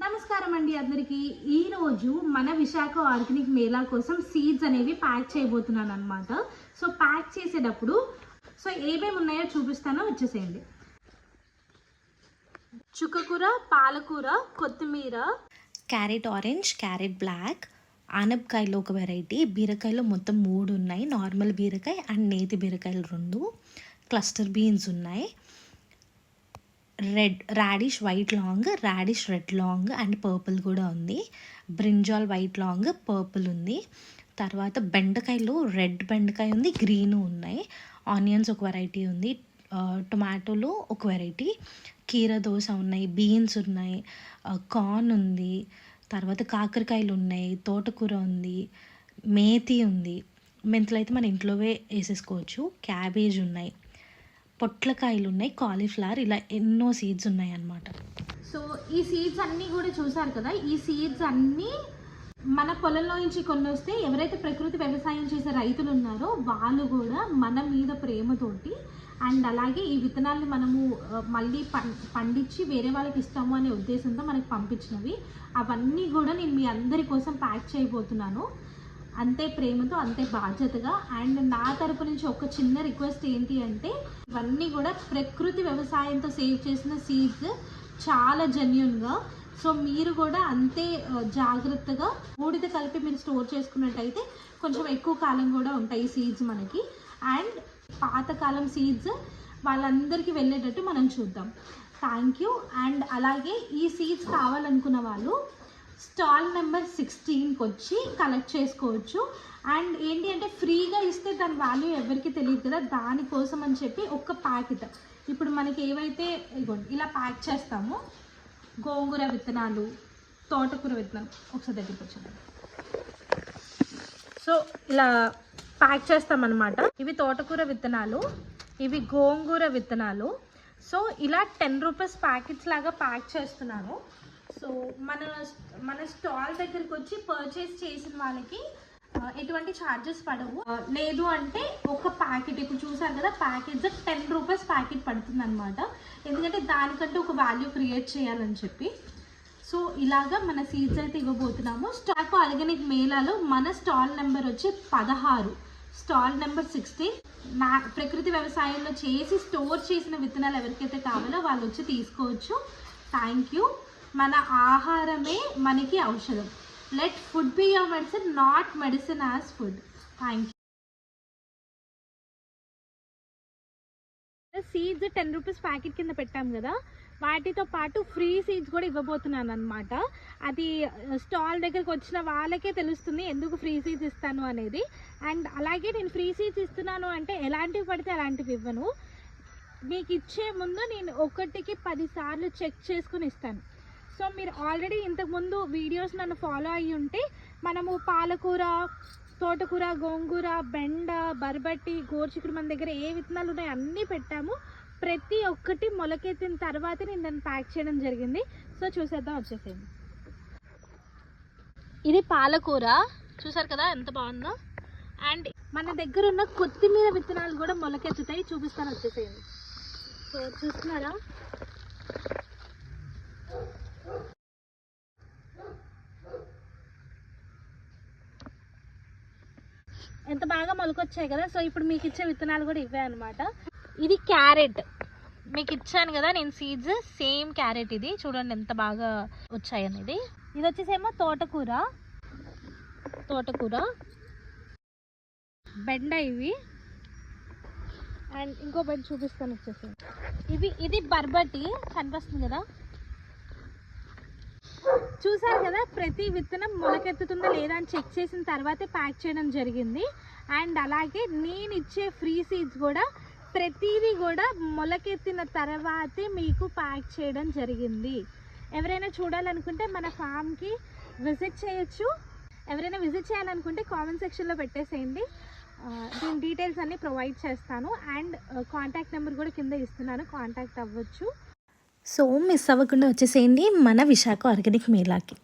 నమస్కారం అండి అందరికీ. ఈరోజు మన విశాఖ ఆర్గానిక్ మేళా కోసం సీడ్స్ అనేవి ప్యాక్ చేయబోతున్నాను అనమాట. సో ప్యాక్ చేసేటప్పుడు ఏమేమి ఉన్నాయో చూపిస్తానో వచ్చేసేయండి. చుక్కకూర, పాలకూర, కొత్తిమీర, క్యారెట్ ఆరెంజ్, క్యారెట్ బ్లాక్, ఆనపకాయలో ఒక వెరైటీ, బీరకాయలో మొత్తం 3 ఉన్నాయి, నార్మల్ బీరకాయ అండ్ నేతి బీరకాయలు 2, క్లస్టర్ బీన్స్ ఉన్నాయి, red radish white long, radish red long and purple కూడా ఉంది, బ్రింజాల్ వైట్ లాంగ్ పర్పుల్ ఉంది, తర్వాత బెండకాయలో రెడ్ బెండకాయ ఉంది, గ్రీన్ ఉన్నాయి, ఆనియన్స్ ఒక వెరైటీ ఉంది, టొమాటోలో ఒక వెరైటీ, కీర దోస ఉన్నాయి, బీన్స్ ఉన్నాయి, కార్న్ ఉంది, తర్వాత కాకరకాయలు ఉన్నాయి, తోటకూర ఉంది, మేతి ఉంది, మెంతులు అయితే మన ఇంట్లోవే వేసేసుకోవచ్చు, క్యాబేజ్ ఉన్నాయి, పొట్లకాయలు ఉన్నాయి, కాలీఫ్లవర్, ఇలా ఎన్నో సీడ్స్ ఉన్నాయి అన్నమాట. సో ఈ సీడ్స్ అన్నీ కూడా చూసారు కదా. ఈ సీడ్స్ అన్నీ మన పొలంలో నుంచి కొన్ని వస్తే ఎవరైతే ప్రకృతి వ్యవసాయం చేసే రైతులు ఉన్నారో వాళ్ళు కూడా మన మీద ప్రేమతోటి అండ్ అలాగే ఈ విత్తనాలను మనము మళ్ళీ పండించి వేరే వాళ్ళకి ఇస్తాము అనే ఉద్దేశంతో మనకు పంపించినవి. అవన్నీ కూడా నేను మీ అందరి కోసం ప్యాక్ చేయబోతున్నాను, అంతే ప్రేమతో అంతే బాధ్యతగా. అండ్ నా తరపు నుంచి ఒక చిన్న రిక్వెస్ట్ ఏంటి అంటే, ఇవన్నీ కూడా ప్రకృతి వ్యవసాయంతో సేవ్ చేసిన సీడ్స్, చాలా జెన్యూన్గా. సో మీరు కూడా అంతే జాగ్రత్తగా బూడిద కలిపి మీరు స్టోర్ చేసుకున్నట్టయితే కొంచెం ఎక్కువ కాలం కూడా ఉంటాయి ఈ సీడ్స్ మనకి. అండ్ పాతకాలం సీడ్స్ వాళ్ళందరికీ వెళ్ళేటట్టు మనం చూద్దాం. Thank you. అండ్ అలాగే ఈ సీడ్స్ కావాలనుకున్న వాళ్ళు స్టాల్ నెంబర్ 16కి వచ్చి కలెక్ట్ చేసుకోవచ్చు. అండ్ ఏంటి అంటే ఫ్రీగా ఇస్తే దాని వాల్యూ ఎవరికి తెలియదు కదా, దానికోసం అని చెప్పి ఒక ప్యాకెట్ ఇప్పుడు మనకి ఏవైతే ఇగోండి ఇలా ప్యాక్ చేస్తామో, గోంగూర విత్తనాలు, తోటకూర విత్తనాలు, ఒకసారి దగ్గరికి వచ్చాను. సో ఇలా ప్యాక్ చేస్తామన్నమాట. ఇవి తోటకూర విత్తనాలు, ఇవి గోంగూర విత్తనాలు. సో ఇలా 10 రూపీస్ ప్యాకెట్స్ లాగా ప్యాక్ చేస్తున్నాను. సో మన స్టాల్ దగ్గరికి వచ్చి పర్చేస్ చేసిన వాళ్ళకి ఎటువంటి ఛార్జెస్ పడవు. లేదు అంటే ఒక ప్యాకెట్ ఇప్పుడు చూసారు కదా, ప్యాకెట్ 10 రూపీస్ ప్యాకెట్ పడుతుంది అనమాట. ఎందుకంటే దానికంటే ఒక వాల్యూ క్రియేట్ చేయాలని చెప్పి. సో ఇలాగా మన సీడ్స్ అయితే ఇవ్వబోతున్నాము. స్టాక్ ఆర్గానిక్ మేళాలో మన స్టాల్ నెంబర్ వచ్చి 16, స్టాల్ నెంబర్ 16. ప్రకృతి వ్యవసాయంలో చేసి స్టోర్ చేసిన విత్తనాలు ఎవరికైతే కావాలో వాళ్ళు వచ్చి తీసుకోవచ్చు. Thank you. మన ఆహారమే మనకి ఔషధం. Let food be your medicine, not medicine as food. Thank you. Seeds 10 rupees packet కింద పెట్టాం కదా, వాటితో పాటు ఫ్రీ సీడ్స్ కూడా ఇవ్వబోతున్నాను అనమాట. అది స్టాల్ దగ్గరికి వచ్చిన వాళ్ళకే తెలుస్తుంది ఎందుకు ఫ్రీ సీడ్స్ ఇస్తాను అనేది. అండ్ అలాగే నేను ఫ్రీ సీడ్స్ ఇస్తున్నాను అంటే ఎలాంటివి పడితే అలాంటివి ఇవ్వను. మీకు ఇచ్చే ముందు నేను 1కి 10 సార్లు చెక్ చేసుకుని ఇస్తాను. సో మీరు ఆల్రెడీ ఇంతకుముందు వీడియోస్ నన్ను ఫాలో అయ్యి ఉంటే మనము పాలకూర, తోటకూర, గోంగూర, బెండ, బర్బట్టి, గోరుచిక్కుడు మన దగ్గర ఏ విత్తనాలు ఉన్నాయో అన్నీ పెట్టాము. ప్రతి ఒక్కటి మొలకెత్తిన తర్వాత నేను దాన్ని ప్యాక్ చేయడం జరిగింది. సో చూసేద్దాం, వచ్చేసేయండి. ఇది పాలకూర, చూసారు కదా ఎంత బాగుందో. అండ్ మన దగ్గర ఉన్న కొత్తిమీర విత్తనాలు కూడా మొలకెత్తుతాయి, చూపిస్తాను, వచ్చేసేయండి. సో చూస్తున్నారా, ఎంత బాగా మొలకొచ్చాయి కదా. సో ఇప్పుడు మీకు ఇచ్చే విత్తనాలు కూడా ఇవే అనమాట. ఇది క్యారెట్ మీకు ఇచ్చాను కదా నేను సీడ్స్, సేమ్ క్యారెట్ ఇది, చూడండి ఎంత బాగా వచ్చాయి అనేది. ఇది వచ్చేసేమో తోటకూర, బెండ ఇవి. అండ్ ఇంకో బెండ చూపిస్తాను, వచ్చేసి ఇది బర్బటి, కనిపిస్తుంది కదా. చూసారు కదా, ప్రతి విత్తనం మొలకెత్తుతుందా లేదా అని చెక్ చేసిన తర్వాతే ప్యాక్ చేయడం జరిగింది. అండ్ అలాగే నేను ఇచ్చే ఫ్రీ సీడ్స్ కూడా ప్రతిదీ కూడా మొలకెత్తిన తర్వాతే మీకు ప్యాక్ చేయడం జరిగింది. ఎవరైనా చూడాలనుకుంటే మన ఫామ్కి విజిట్ చేయొచ్చు. ఎవరైనా విజిట్ చేయాలనుకుంటే కామెంట్ సెక్షన్లో పెట్టేసేయండి, దీని డీటెయిల్స్ అన్నీ ప్రొవైడ్ చేస్తాను. అండ్ కాంటాక్ట్ నెంబర్ కూడా కింద ఇస్తున్నాను, కాంటాక్ట్ అవ్వచ్చు. సో మిస్ అవ్వకుండా వచ్చేసేయండి మన విశాఖ ఆర్గానిక్ మేళాకి.